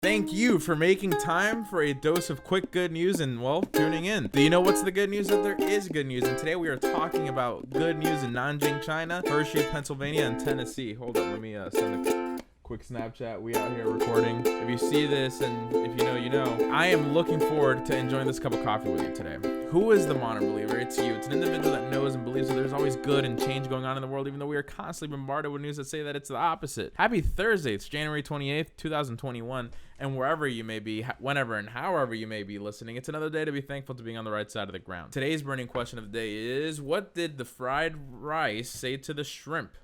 Thank you for making time for a dose of quick good news and, well, tuning in. Do you know what's the good news? That there is good news. And today we are talking about good news in Nanjing, China, Hershey, Pennsylvania, and Tennessee. Hold up, let me send a quick Snapchat. We out here recording. If you see this and if you know, you know. I am looking forward to enjoying this cup of coffee with you today. Who is the modern believer? It's you. It's an individual that knows and believes that there's always good and change going on in the world, even though we are constantly bombarded with news that say that it's the opposite. Happy Thursday. It's January 28th, 2021. And wherever you may be, whenever and however you may be listening, it's another day to be thankful to being on the right side of the ground. Today's burning question of the day is, what did the fried rice say to the shrimp?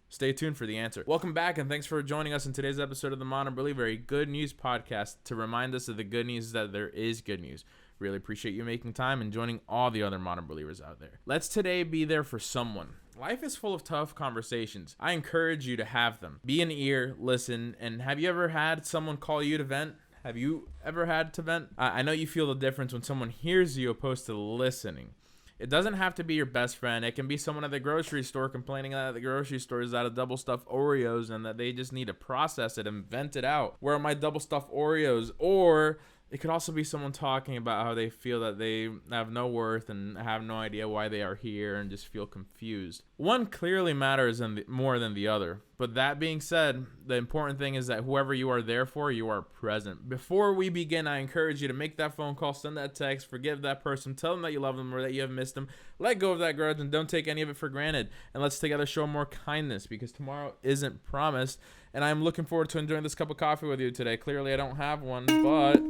Stay tuned for the answer. Welcome back, and thanks for joining us in today's episode of The Modern Believer, a good news podcast to remind us of the good news that there is good news. Really appreciate you making time and joining all the other modern believers out there. Let's today be there for someone. Life is full of tough conversations. I encourage you to have them. Be an ear, listen, and have you ever had someone call you to vent? Have you ever had to vent? I know you feel the difference when someone hears you opposed to listening. It doesn't have to be your best friend. It can be someone at the grocery store complaining that the grocery store is out of double stuffed Oreos and that they just need to process it and vent it out. Where are my double stuffed Oreos? Or it could also be someone talking about how they feel that they have no worth and have no idea why they are here and just feel confused. One clearly matters more than the other. But that being said, the important thing is that whoever you are there for, you are present. Before we begin, I encourage you to make that phone call, send that text, forgive that person, tell them that you love them or that you have missed them. Let go of that grudge and don't take any of it for granted. And let's together show more kindness because tomorrow isn't promised. And I'm looking forward to enjoying this cup of coffee with you today. Clearly, I don't have one, but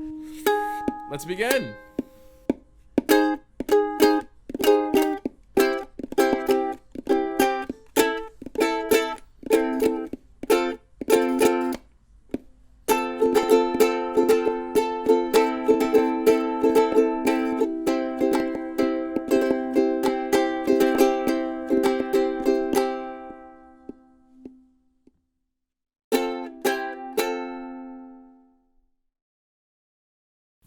let's begin.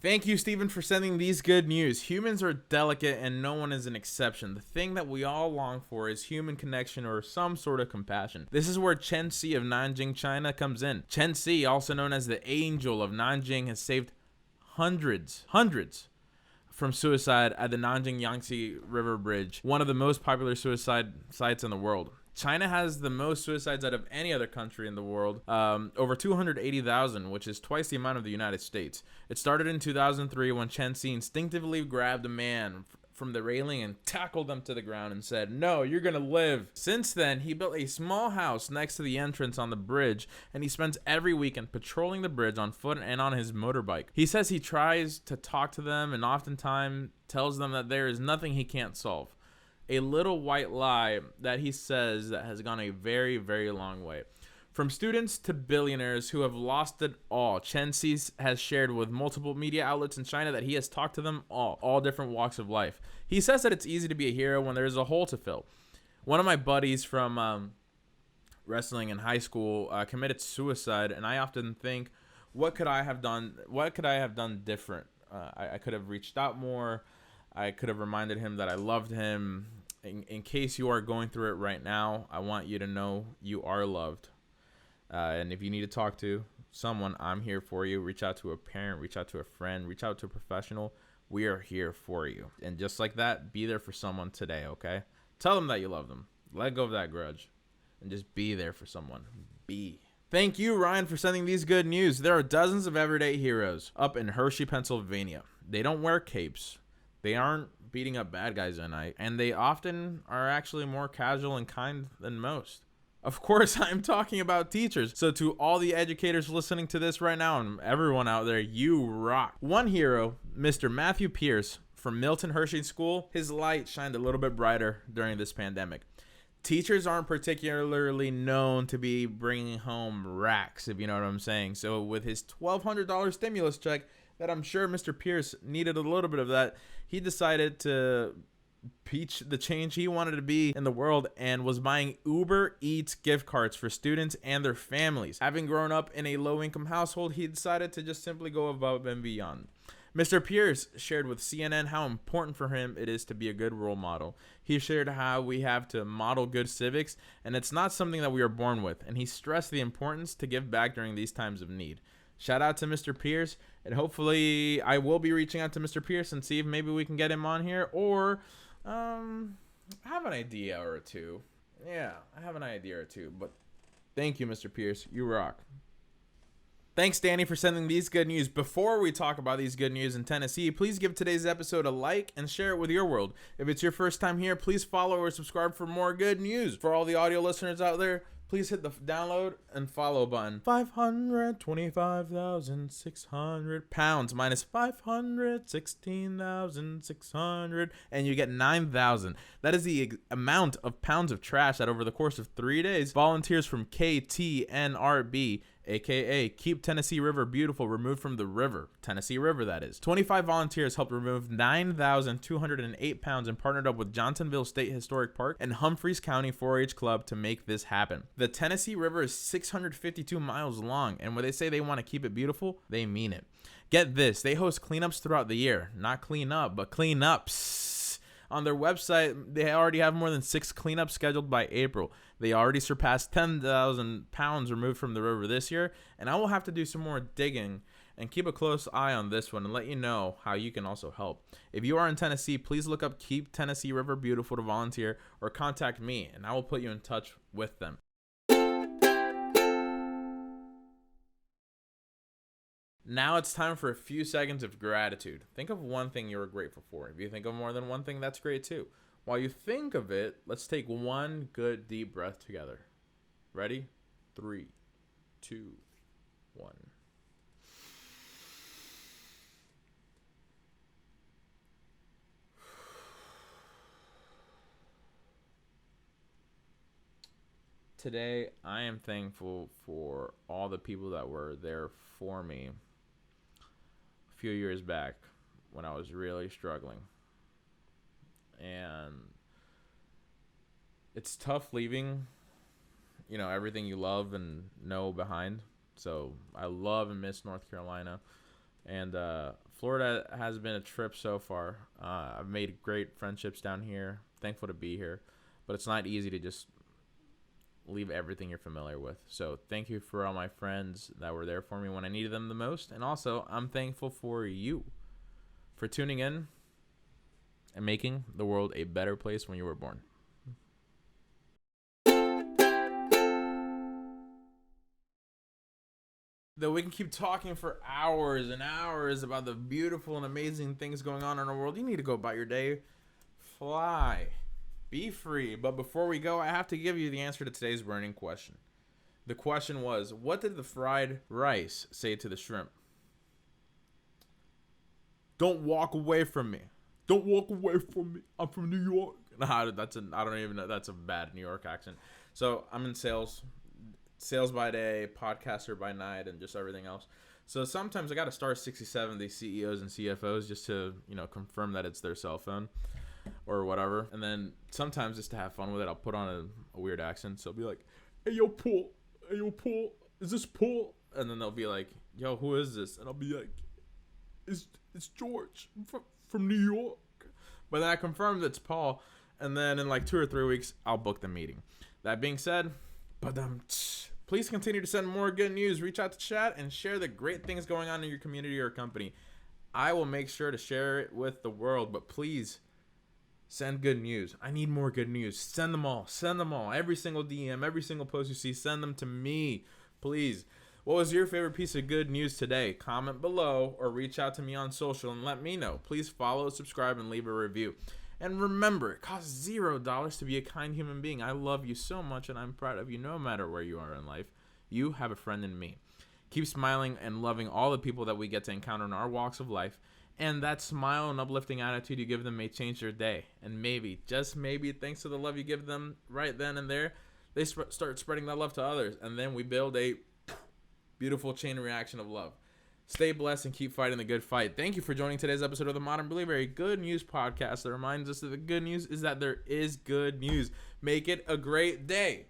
Thank you, Stephen, for sending these good news. Humans are delicate and no one is an exception. The thing that we all long for is human connection or some sort of compassion. This is where Chen Si of Nanjing, China comes in. Chen Si, also known as the Angel of Nanjing, has saved hundreds from suicide at the Nanjing Yangtze River Bridge, one of the most popular suicide sites in the world. China has the most suicides out of any other country in the world, over 280,000, which is twice the amount of the United States. It started in 2003 when Chen Si instinctively grabbed a man from the railing and tackled them to the ground and said, "No, you're gonna live." Since then, he built a small house next to the entrance on the bridge, and he spends every weekend patrolling the bridge on foot and on his motorbike. He says he tries to talk to them and oftentimes tells them that there is nothing he can't solve. A little white lie that he says that has gone a very, very long way. From students to billionaires who have lost it all, Chen Si has shared with multiple media outlets in China that he has talked to them all different walks of life. He says that it's easy to be a hero when there's a hole to fill. One of my buddies from wrestling in high school committed suicide, and I often think, what could I have done? What could I have done different? I could have reached out more. I could have reminded him that I loved him. In case you are going through it right now, I want you to know you are loved. And if you need to talk to someone, I'm here for you. Reach out to a parent, reach out to a friend, reach out to a professional. We are here for you. And just like that, be there for someone today, okay? Tell them that you love them. Let go of that grudge. And just be there for someone. Be. Thank you, Ryan, for sending these good news. There are dozens of everyday heroes up in Hershey, Pennsylvania. They don't wear capes. They aren't beating up bad guys at night, and they often are actually more casual and kind than most. Of course, I'm talking about teachers. So to all the educators listening to this right now and everyone out there, you rock. One hero, Mr. Matthew Pierce from Milton Hershey School, his light shined a little bit brighter during this pandemic. Teachers aren't particularly known to be bringing home racks, if you know what I'm saying. So with his $1,200 stimulus check, that I'm sure Mr. Pierce needed a little bit of that, he decided to peach the change he wanted to be in the world and was buying Uber Eats gift cards for students and their families. Having grown up in a low-income household, he decided to just simply go above and beyond. Mr. Pierce shared with CNN how important for him it is to be a good role model. He shared how we have to model good civics, and it's not something that we are born with, and he stressed the importance to give back during these times of need. Shout out to Mr. Pierce, and hopefully I will be reaching out to Mr. Pierce and see if maybe we can get him on here, or I have an idea or two. Yeah, I have an idea or two, but thank you, Mr. Pierce. You rock. Thanks, Danny, for sending these good news. Before we talk about these good news in Tennessee, please give today's episode a like and share it with your world. If it's your first time here, please follow or subscribe for more good news. For all the audio listeners out there, please hit the download and follow button. 525,600 pounds minus 516,600, and you get 9,000. That is the amount of pounds of trash that over the course of 3 days, volunteers from KTNRB, aka Keep Tennessee River Beautiful, removed from the river. Tennessee River, that is. 25 volunteers helped remove 9,208 pounds and partnered up with Johnsonville State Historic Park and Humphreys County 4-H Club to make this happen. The Tennessee River is 652 miles long, and when they say they want to keep it beautiful, they mean it. Get this, they host cleanups throughout the year. Not clean up, but cleanups. On their website, they already have more than 6 cleanups scheduled by April. They already surpassed 10,000 pounds removed from the river this year, and I will have to do some more digging and keep a close eye on this one and let you know how you can also help. If you are in Tennessee, please look up Keep Tennessee River Beautiful to volunteer, or contact me, and I will put you in touch with them. Now it's time for a few seconds of gratitude. Think of one thing you're grateful for. If you think of more than one thing, that's great too. While you think of it, let's take one good deep breath together. Ready? 3, 2, 1. Today, I am thankful for all the people that were there for me a few years back when I was really struggling. And it's tough leaving, everything you love and know behind. So I love and miss North Carolina. And Florida has been a trip so far. I've made great friendships down here. Thankful to be here. But it's not easy to just leave everything you're familiar with. So thank you for all my friends that were there for me when I needed them the most. And also, I'm thankful for you for tuning in and making the world a better place when you were born. Though we can keep talking for hours and hours about the beautiful and amazing things going on in our world, you need to go about your day. Fly. Be free. But before we go, I have to give you the answer to today's burning question. The question was, what did the fried rice say to the shrimp? Don't walk away from me. Don't walk away from me. I'm from New York. I don't even know. That's a bad New York accent. So I'm in sales by day, podcaster by night, and just everything else. So sometimes I got to star 67 these CEOs and CFOs just to, confirm that it's their cell phone or whatever. And then sometimes just to have fun with it, I'll put on a weird accent. So I'll be like, hey, yo, Paul. Hey, yo, Paul. Is this Paul? And then they'll be like, yo, who is this? And I'll be like, it's George from New York. But then I confirmed it's Paul. And then in like 2 or 3 weeks, I'll book the meeting. That being said, please continue to send more good news. Reach out to chat and share the great things going on in your community or company. I will make sure to share it with the world, but please send good news. I need more good news. Send them all. Send them all. Every single DM, every single post you see, send them to me, please. What was your favorite piece of good news today? Comment below or reach out to me on social and let me know. Please follow, subscribe, and leave a review. And remember, it costs $0 to be a kind human being. I love you so much, and I'm proud of you no matter where you are in life. You have a friend in me. Keep smiling and loving all the people that we get to encounter in our walks of life. And that smile and uplifting attitude you give them may change their day. And maybe, just maybe, thanks to the love you give them right then and there, they start spreading that love to others. And then we build a beautiful chain reaction of love. Stay blessed and keep fighting the good fight. Thank you for joining today's episode of the Modern Believer, a good news podcast that reminds us that the good news is that there is good news. Make it a great day.